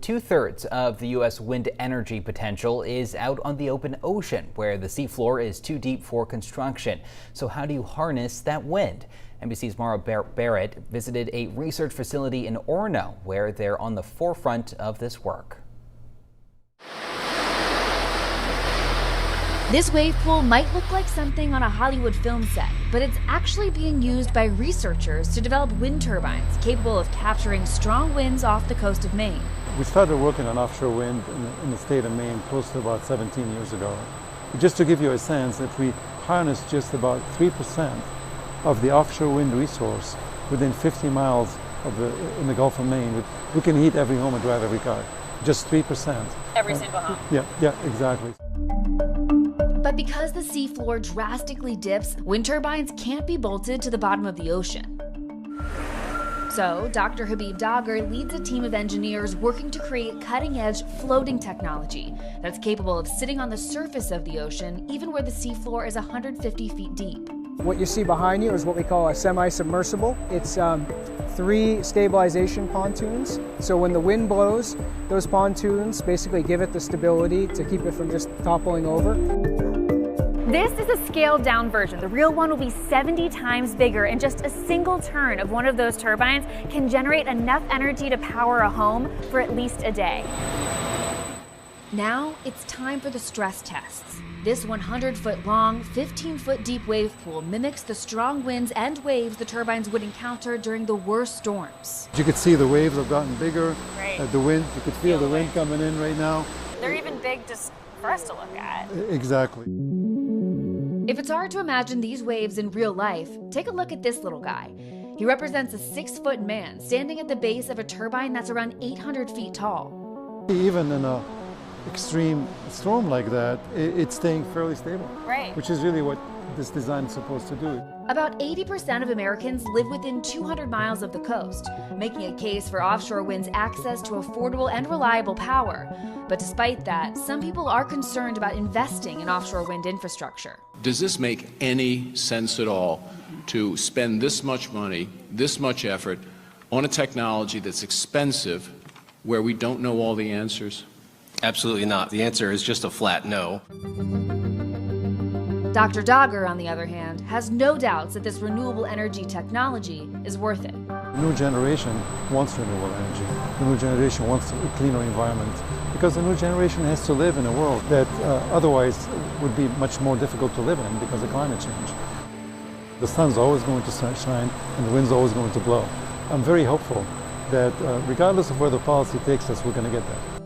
2/3 of the U.S. wind energy potential is out on the open ocean, where the seafloor is too deep for construction. So how do you harness that wind? NBC's Mara Barrett visited a research facility in Orono, where they're on the forefront of this work. This wave pool might look like something on a Hollywood film set, but it's actually being used by researchers to develop wind turbines capable of capturing strong winds off the coast of Maine. We started working on offshore wind in the state of Maine close to about 17 years ago. Just to give you a sense, if we harness just about 3% of the offshore wind resource within 50 miles in the Gulf of Maine, we can heat every home and drive every car. Just 3%. Every single home. Yeah, exactly. But because the seafloor drastically dips, wind turbines can't be bolted to the bottom of the ocean. So, Dr. Habib Dagher leads a team of engineers working to create cutting-edge floating technology that's capable of sitting on the surface of the ocean, even where the seafloor is 150 feet deep. What you see behind you is what we call a semi-submersible. It's 3 stabilization pontoons. So when the wind blows, those pontoons basically give it the stability to keep it from just toppling over. This is a scaled down version. The real one will be 70 times bigger, and just a single turn of one of those turbines can generate enough energy to power a home for at least a day. Now it's time for the stress tests. This 100-foot long, 15-foot deep wave pool mimics the strong winds and waves the turbines would encounter during the worst storms. You could see the waves have gotten bigger. Right. The wind, you could feel the wind coming in right now. They're even big just for us to look at. Exactly. If it's hard to imagine these waves in real life, take a look at this little guy. He represents a 6-foot man standing at the base of a turbine that's around 800 feet tall. Even in an extreme storm like that, it's staying fairly stable. Right. Which is really what this design is supposed to do. About 80% of Americans live within 200 miles of the coast, making a case for offshore wind's access to affordable and reliable power. But despite that, some people are concerned about investing in offshore wind infrastructure. Does this make any sense at all to spend this much money, this much effort on a technology that's expensive where we don't know all the answers? Absolutely not. The answer is just a flat no. Dr. Dagher, on the other hand, has no doubts that this renewable energy technology is worth it. The new generation wants renewable energy. The new generation wants a cleaner environment because the new generation has to live in a world that otherwise would be much more difficult to live in because of climate change. The sun's always going to shine and the wind's always going to blow. I'm very hopeful that regardless of where the policy takes us, we're going to get there.